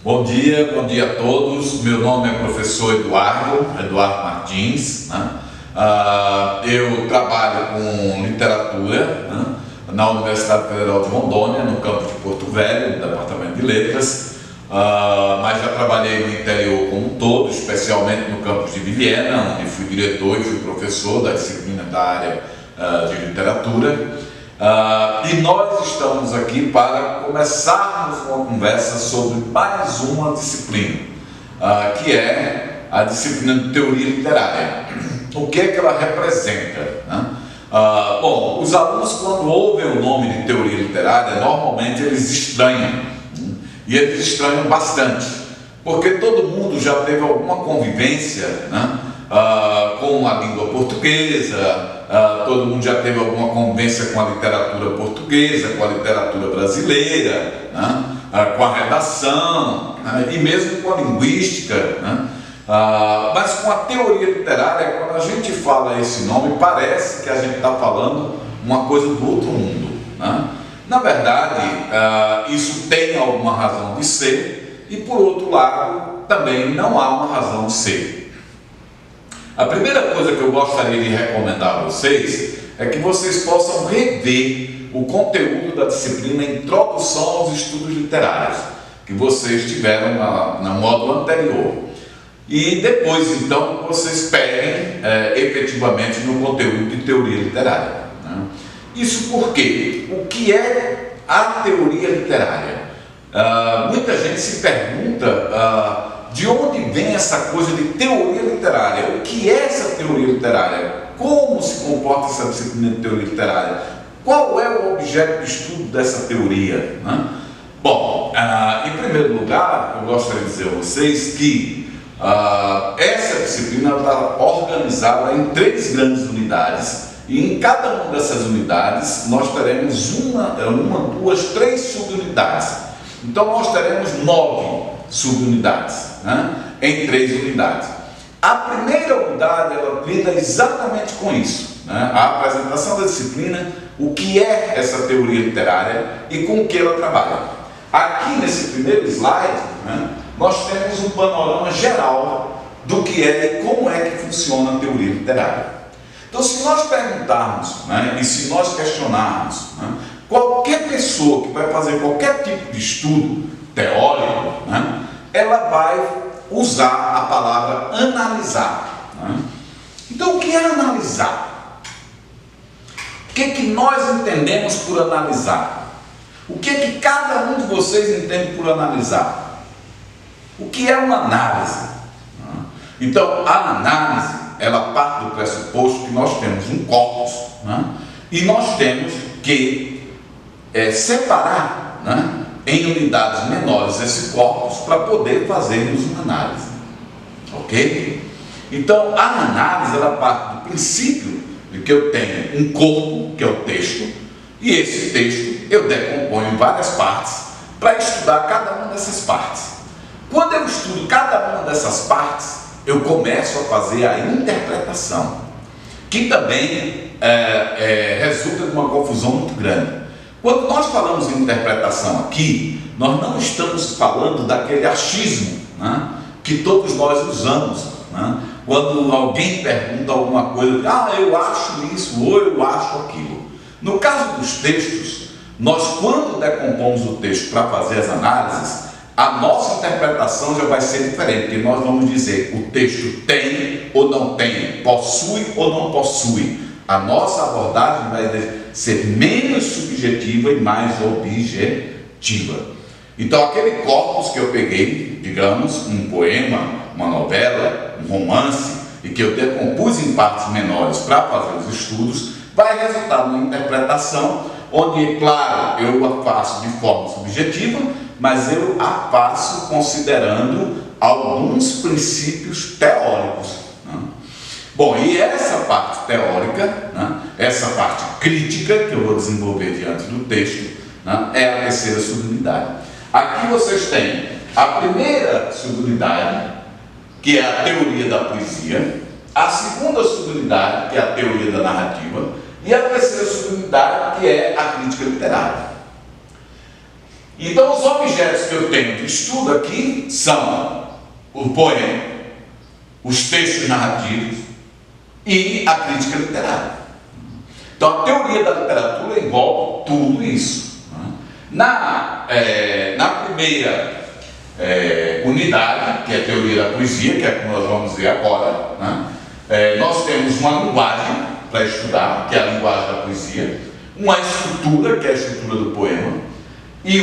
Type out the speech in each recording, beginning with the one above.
Bom dia a todos. Meu nome é professor Eduardo Martins, né? Eu trabalho com literatura, né, na Universidade Federal de Rondônia, no campus de Porto Velho, no departamento de letras, mas já trabalhei no interior como um todo, especialmente no campus de Vilhena, onde fui diretor e fui professor da disciplina da área de literatura. E nós estamos aqui para começarmos uma conversa sobre mais uma disciplina, que é a disciplina de teoria literária. O que é que ela representa, né? Bom, os alunos, quando ouvem o nome de teoria literária, normalmente eles estranham, né? E eles estranham bastante, porque todo mundo já teve alguma convivência, né, com a língua portuguesa. Todo mundo já teve alguma convivência com a literatura portuguesa, com a literatura brasileira, né, com a redação, né, e mesmo com a linguística, né. Mas com a teoria literária, quando a gente fala esse nome, parece que a gente está falando uma coisa do outro mundo, né. Na verdade, isso tem alguma razão de ser, e por outro lado, também não há uma razão de ser. A primeira coisa que eu gostaria de recomendar a vocês é que vocês possam rever o conteúdo da disciplina Introdução aos Estudos Literários, que vocês tiveram no módulo anterior. E depois, então, vocês peguem efetivamente no conteúdo de teoria literária, né? Isso porque o que é a teoria literária? Muita gente se pergunta de onde vem essa coisa de teoria literária? O que é essa teoria literária? Como se comporta essa disciplina de teoria literária? Qual é o objeto de estudo dessa teoria, né? Bom, em primeiro lugar, eu gostaria de dizer a vocês que essa disciplina está organizada em 3 grandes unidades, e em cada uma dessas unidades nós teremos uma, 2, 3 subunidades. Então nós teremos 9 subunidades, né, em 3 unidades. A primeira unidade, ela lida exatamente com isso, né, a apresentação da disciplina, o que é essa teoria literária e com o que ela trabalha. Aqui nesse primeiro slide, né, nós temos um panorama geral do que é e como é que funciona a teoria literária. Então, se nós perguntarmos, né, e se nós questionarmos, né, qualquer pessoa que vai fazer qualquer tipo de estudo teórico, né, ela vai usar a palavra analisar, né? Então, o que é analisar? O que é que nós entendemos por analisar? O que é que cada um de vocês entende por analisar? O que é uma análise? Então, a análise, ela parte do pressuposto que nós temos um corpus, né, e nós temos que separar, né, em unidades menores esse corpus para poder fazermos uma análise, ok? Então a análise, ela parte do princípio de que eu tenho um corpo, que é o texto, e esse texto eu decomponho em várias partes para estudar cada uma dessas partes. Quando eu estudo cada uma dessas partes, eu começo a fazer a interpretação, que também resulta de uma confusão muito grande. Quando nós falamos em interpretação aqui, nós não estamos falando daquele achismo, né, que todos nós usamos, né, quando alguém pergunta alguma coisa, eu acho isso ou eu acho aquilo. No caso dos textos, nós, quando decompomos o texto para fazer as análises, a nossa interpretação já vai ser diferente, porque nós vamos dizer o texto tem ou não tem, possui ou não possui. A nossa abordagem vai ser menos subjetiva e mais objetiva. Então, aquele corpus que eu peguei, digamos, um poema, uma novela, um romance, e que eu decompus em partes menores para fazer os estudos, vai resultar numa interpretação onde, claro, eu a faço de forma subjetiva, mas eu a faço considerando alguns princípios teóricos. Bom, e essa parte teórica, né, essa parte crítica que eu vou desenvolver diante do texto, né, é a terceira subunidade. Aqui vocês têm a primeira subunidade, que é a teoria da poesia, a segunda subunidade, que é a teoria da narrativa, e a terceira subunidade, que é a crítica literária. Então, os objetos que eu tenho de estudo aqui são o poema, os textos narrativos e a crítica literária. Então, a teoria da literatura envolve tudo isso. Na primeira unidade, que é a teoria da poesia, que é como nós vamos ver agora, nós temos uma linguagem para estudar, que é a linguagem da poesia, uma estrutura, que é a estrutura do poema, e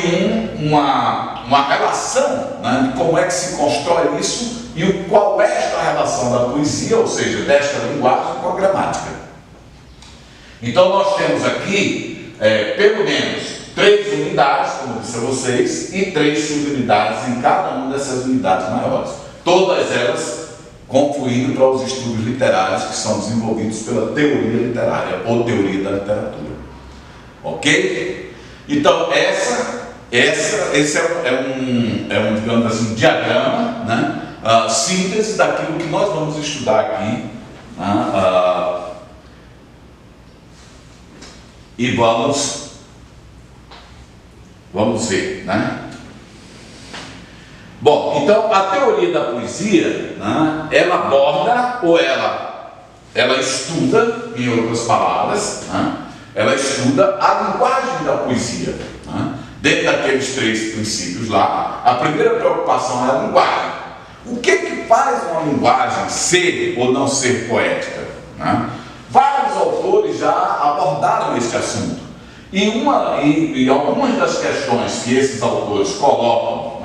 uma relação, de como é que se constrói isso e qual é esta relação da poesia, ou seja, desta linguagem com a gramática. Então nós temos aqui pelo menos 3 unidades, como eu disse a vocês, e 3 subunidades em cada uma dessas unidades maiores. Todas elas confluindo para os estudos literários que são desenvolvidos pela teoria literária ou teoria da literatura. Ok? Então, esse é um, digamos assim, diagrama, síntese daquilo que nós vamos estudar aqui, e vamos ver, Bom, então a teoria da poesia, ela aborda ou ela estuda, em outras palavras, ela estuda a linguagem da poesia. Dentro daqueles 3 princípios lá, a primeira preocupação é a linguagem. O que faz uma linguagem ser ou não ser poética? Vários autores já abordaram esse assunto. E algumas das questões que esses autores colocam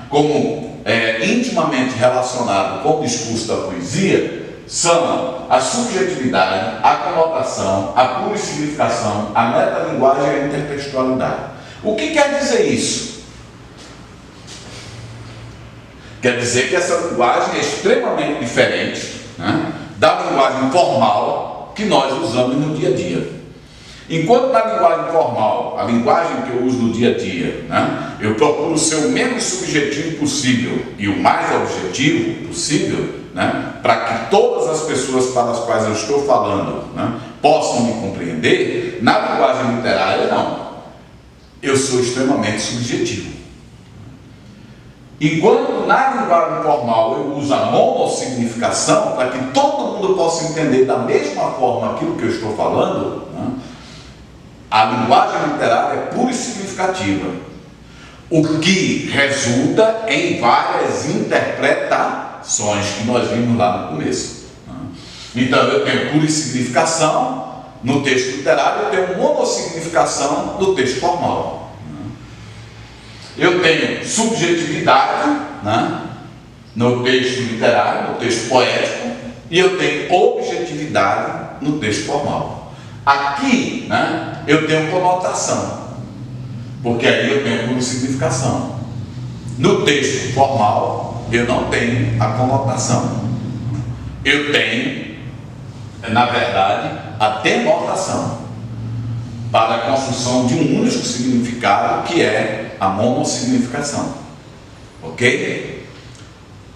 como intimamente relacionado com o discurso da poesia são a subjetividade, a conotação, a plurissignificação, a metalinguagem e a intertextualidade. O que quer dizer isso? Quer dizer que essa linguagem é extremamente diferente da linguagem formal que nós usamos no dia a dia. Enquanto na linguagem formal, a linguagem que eu uso no dia a dia, eu procuro ser o menos subjetivo possível e o mais objetivo possível, para que todas as pessoas para as quais eu estou falando possam me compreender, na linguagem literária não. Eu sou extremamente subjetivo. Enquanto na linguagem formal eu uso a monossignificação para que todo mundo possa entender da mesma forma aquilo que eu estou falando, a linguagem literária é plurissignificativa, o que resulta em várias interpretações que nós vimos lá no começo. Então eu tenho plurissignificação no texto literário, eu tenho monossignificação no texto formal. Eu tenho subjetividade no texto literário, no texto poético, e eu tenho objetividade no texto formal. Aqui, eu tenho conotação, porque aí eu tenho plurissignificação. No texto formal, eu não tenho a conotação. Eu tenho, na verdade, a denotação para a construção de um único significado, que é a monossignificação. Ok?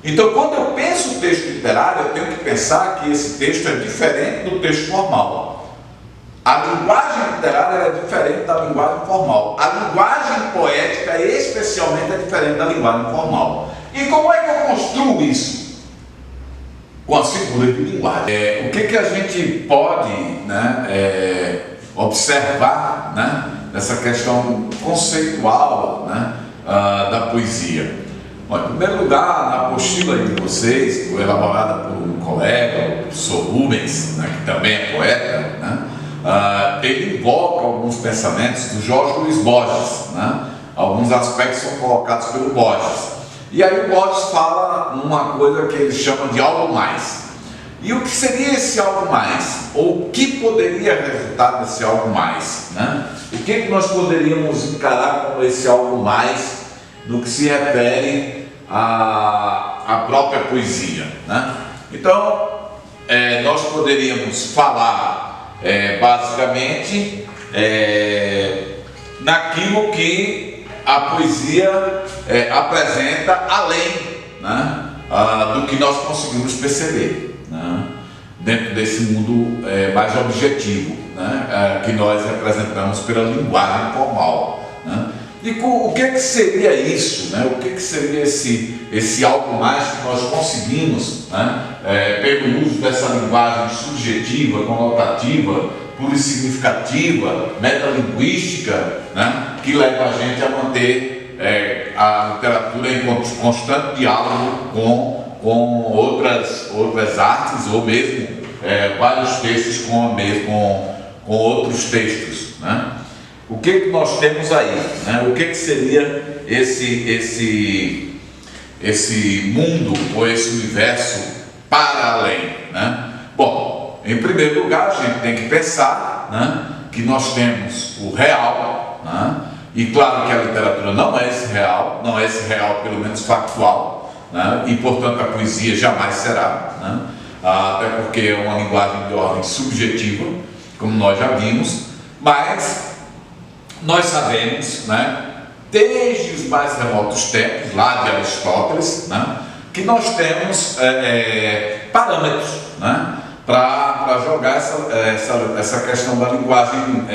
Então, quando eu penso o texto literário, eu tenho que pensar que esse texto é diferente do texto formal. A linguagem literária é diferente da linguagem formal. A linguagem poética, especialmente, é diferente da linguagem formal. E como é que eu construo isso? Com as figuras de linguagem. O que a gente pode observar nessa questão conceitual da poesia? Bom, em primeiro lugar, na apostila de vocês, que foi elaborada por um colega, o professor Rubens, que também é poeta, ele invoca alguns pensamentos do Jorge Luiz Borges, alguns aspectos são colocados pelo Borges, e aí o Borges fala uma coisa que ele chama de algo mais. E o que seria esse algo mais? Ou o que poderia resultar desse algo mais? O que nós poderíamos encarar como esse algo mais no que se refere à própria poesia? Então, nós poderíamos falar basicamente naquilo que a poesia apresenta além do que nós conseguimos perceber dentro desse mundo mais objetivo que nós representamos pela linguagem formal. o que seria isso, né? O que seria esse algo mais que nós conseguimos, né? Pelo uso dessa linguagem subjetiva, conotativa, plurissignificativa, metalinguística, né? Que leva a gente a manter a literatura em constante diálogo com outras artes, ou mesmo vários textos com outros textos, né? O que nós temos aí, né? O que seria esse mundo ou esse universo para além, né? Bom, em primeiro lugar a gente tem que pensar, né, que nós temos o real, né? E claro que a literatura não é esse real pelo menos factual, né? E portanto a poesia jamais será, né? Até porque é uma linguagem de ordem subjetiva, como nós já vimos, mas nós sabemos, né, desde os mais remotos tempos, lá de Aristóteles, né, que nós temos parâmetros, né, para jogar essa questão da linguagem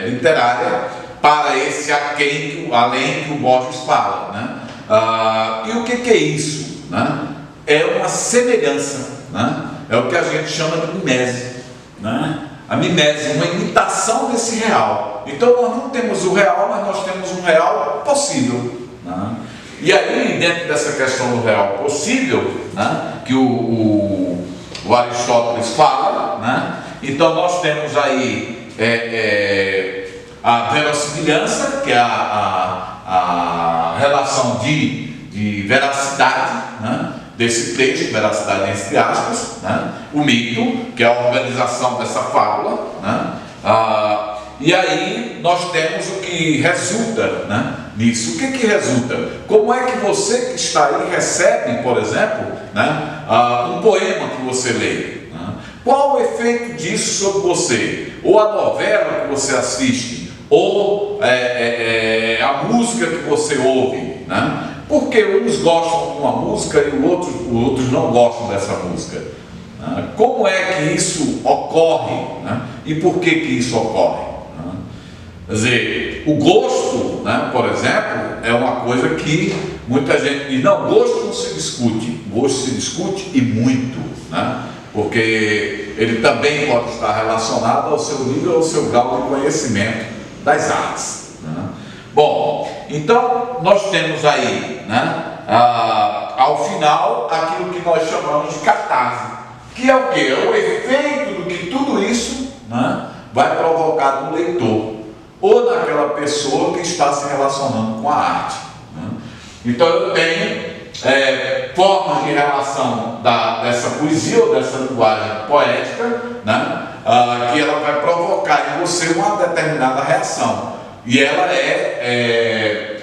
literária para esse além que o Borges fala, né? E o que é isso, né? É uma semelhança, né? É o que a gente chama de mimese, né? A mimese, uma imitação desse real. Então nós não temos o real, mas nós temos um real possível, né? E aí, dentro dessa questão do real possível, né, que o Aristóteles fala, né? Então nós temos aí a verossimilhança, que é a relação de veracidade, né, desse texto, veracidade entre aspas, né, o mito, que é a organização dessa fábula, né, e aí nós temos o que resulta, né, nisso. O que resulta? Como é que você que está aí recebe, por exemplo, né, um poema que você lê? Né? Qual o efeito disso sobre você? Ou a novela que você assiste? Ou a música que você ouve? Né? Porque uns gostam de uma música e outros não gostam dessa música. Né? Como é que isso ocorre? Né? E por que isso ocorre? Quer dizer, o gosto, né, por exemplo, é uma coisa que muita gente diz, não, gosto não se discute, gosto se discute e muito, né, porque ele também pode estar relacionado ao seu nível, ao seu grau de conhecimento das artes, né. Bom, então nós temos aí, né, ao final, aquilo que nós chamamos de catarse, que é o quê? É o efeito do que tudo isso, né, vai provocar no leitor, ou naquela pessoa que está se relacionando com a arte, né? Então eu tenho formas de relação dessa poesia ou dessa linguagem poética, né? Que ela vai provocar em você uma determinada reação, e ela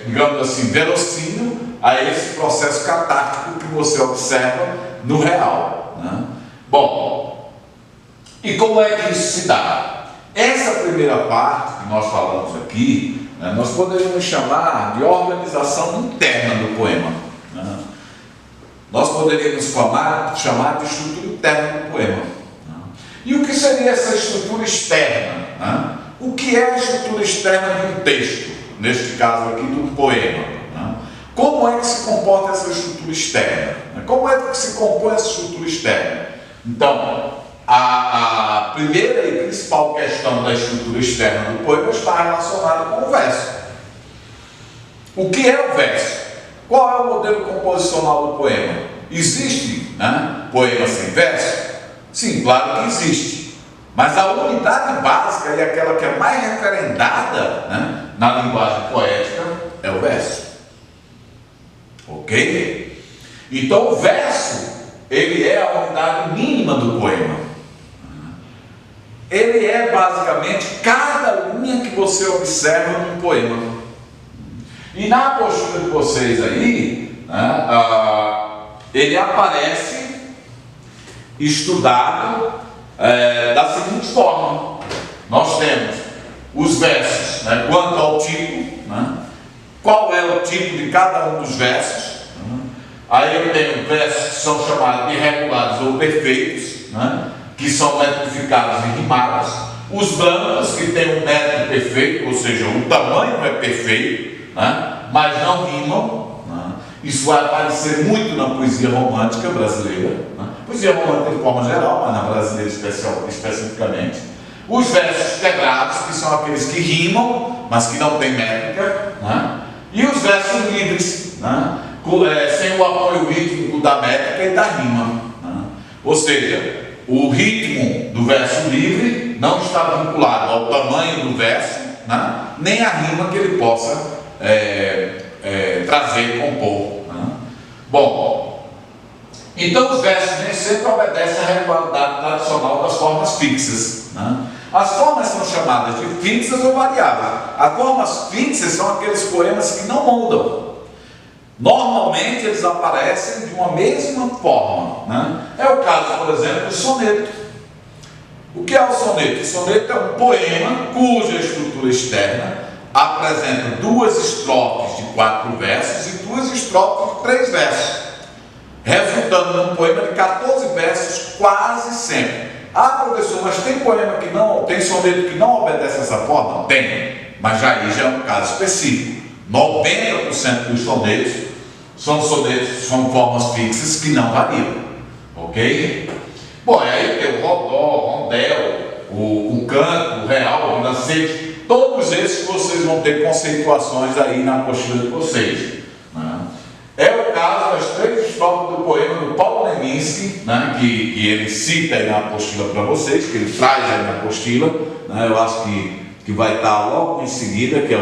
digamos assim, verossímil a esse processo catártico que você observa no real, né? Bom, e como é que isso se dá? Essa primeira parte que nós falamos aqui, né, nós poderíamos chamar de organização interna do poema, né? Nós poderíamos chamar de estrutura interna do poema, né? E o que seria essa estrutura externa, né? O que é a estrutura externa de um texto, neste caso aqui de um poema, né? Como é que se comporta essa estrutura externa? Como é que se compõe essa estrutura externa? Então, a primeira e principal questão da estrutura externa do poema está relacionada com o verso. O que é o verso? Qual é o modelo composicional do poema? Existe, né, poema sem verso? Sim, claro que existe. Mas a unidade básica e aquela que é mais referendada, né, na linguagem poética é o verso. Ok? Então o verso, ele é a unidade mínima do poema. Ele é basicamente cada linha que você observa num poema. E na postura de vocês aí, né, ele aparece estudado da seguinte forma. Nós temos os versos, né, quanto ao tipo, né, qual é o tipo de cada um dos versos. Né? Aí eu tenho versos que são chamados de irregulares ou perfeitos, né, que são metrificados e rimados, os brancos que têm um método perfeito, ou seja, o tamanho é perfeito, né? Mas não rimam, né? Isso vai aparecer muito na poesia romântica brasileira, né? Poesia romântica de forma geral, mas na brasileira especificamente. Os versos quebrados, que são aqueles que rimam, mas que não têm métrica, né? E os versos livres, né? Sem o apoio rítmico da métrica e da rima, né? Ou seja, o ritmo do verso livre não está vinculado ao tamanho do verso, né? Nem à rima que ele possa trazer e compor, né? Bom, então os versos nem sempre obedecem à regularidade tradicional das formas fixas, né? As formas são chamadas de fixas ou variáveis. As formas fixas são aqueles poemas que não mudam. Normalmente eles aparecem de uma mesma forma, né? É o caso, por exemplo, do soneto. O que é o soneto? O soneto é um poema cuja estrutura externa apresenta 2 estrofes de 4 versos e 2 estrofes de 3 versos, resultando num poema de 14 versos quase sempre. Ah, professor, mas tem poema que não, tem soneto que não obedece essa forma? Tem, mas aí já é um caso específico. 90% dos sonetos são formas fixas que não variam, ok? Bom, aí tem o rodó, rondel, o canto, o real, o romancete, todos esses vocês vão ter conceituações aí na apostila de vocês, né? É o caso das 3 estrofes do poema do Paulo Leminski, né, que ele cita aí na apostila para vocês, que ele traz aí na apostila, né? Eu acho que vai estar logo em seguida, que é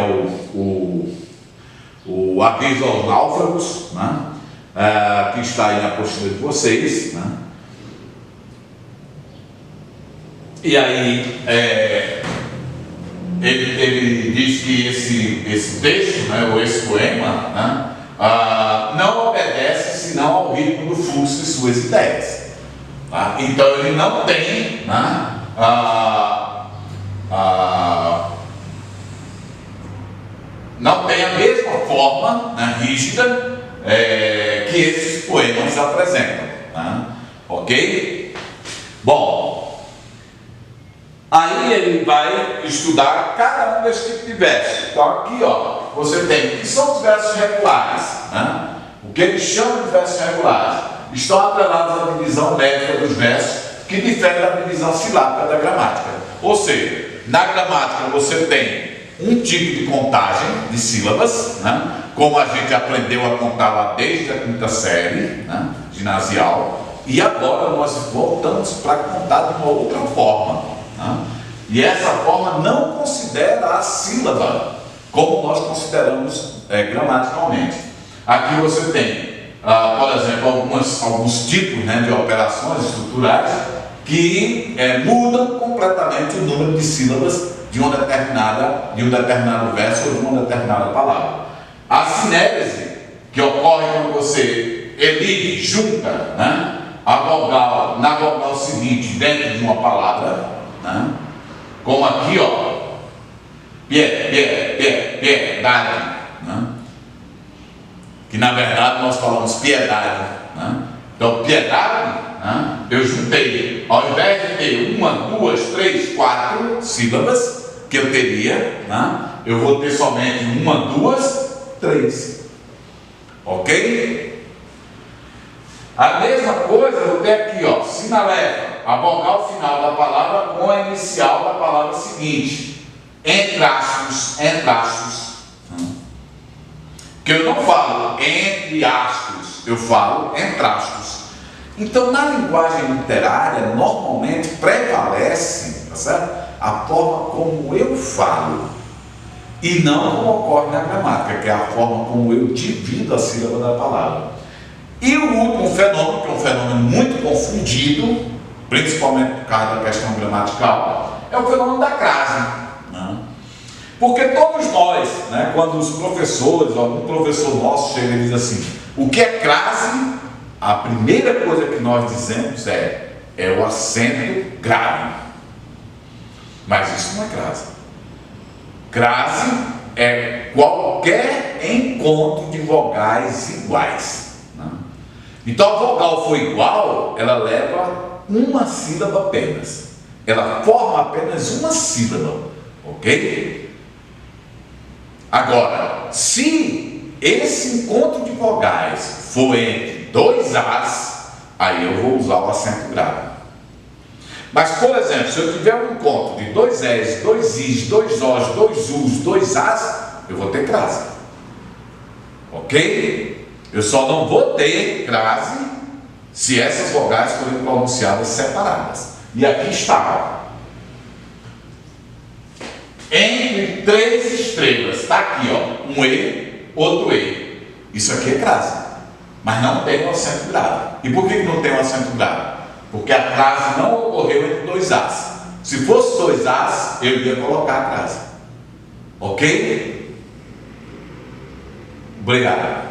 o aviso aos náufragos, né? Que está aí na apostila de vocês, né? E aí ele diz que esse texto, né, ou esse poema, né, não obedece senão ao ritmo do fluxo de suas ideias, tá? Então ele não tem, né, não tem a mesma forma, né, rígida, que esses poemas apresentam, né? Ok? Bom, aí ele vai estudar cada um desses tipos de versos. Então aqui, ó, você tem o que são os versos regulares, né? O que eles chamam de versos regulares estão atrelados à divisão métrica dos versos, que difere da divisão silábica da gramática. Ou seja, na gramática você tem um tipo de contagem de sílabas, né? Como a gente aprendeu a contar lá desde a 5ª série, né, ginasial, e agora nós voltamos para contar de uma outra forma, né? E essa forma não considera a sílaba como nós consideramos gramaticalmente. Aqui você tem, por exemplo, alguns tipos, né, de operações estruturais que mudam completamente o número de sílabas de um determinado verso ou de uma determinada palavra. A sinérese, que ocorre quando você elige, junta, né, a vogal na vogal seguinte dentro de uma palavra, né, como aqui, ó, piedade, né, que na verdade nós falamos piedade, né? Então piedade, né, eu juntei, ao invés de ter 1, 2, 3, 4 sílabas que eu teria, né, eu vou ter somente 1, 2, 3, ok? A mesma coisa eu vou ter aqui, ó, sinaleta, a vogal final da palavra com a inicial da palavra seguinte, entre aspas, que eu não falo entre aspas, eu falo entre aspas. Então na linguagem literária normalmente prevalece, tá certo, a forma como eu falo e não como ocorre na gramática, que é a forma como eu divido a sílaba da palavra. E o último fenômeno, que é um fenômeno muito confundido, principalmente por causa da questão gramatical, é o fenômeno da crase, né? Porque todos nós, né, quando os professores, algum professor nosso chega e diz assim, o que é crase? A primeira coisa que nós dizemos é o acento grave. Mas isso não é crase. Crase é qualquer encontro de vogais iguais, né? Então a vogal foi igual, ela leva uma sílaba apenas. Ela forma apenas uma sílaba, ok? Agora, se esse encontro de vogais for entre dois As, aí eu vou usar o acento grave. Mas, por exemplo, se eu tiver um encontro de dois Es, dois Is, dois Os, dois Us, dois As, eu vou ter crase. Ok? Eu só não vou ter crase se essas vogais forem pronunciadas separadas. E aqui está. Entre três estrelas. Está aqui, ó, um E, outro E. Isso aqui é crase. Mas não tem um acento grave. E por que não tem um acento grave? Porque a crase não ocorreu entre dois As. Se fosse dois As, eu ia colocar a crase. Ok? Obrigado.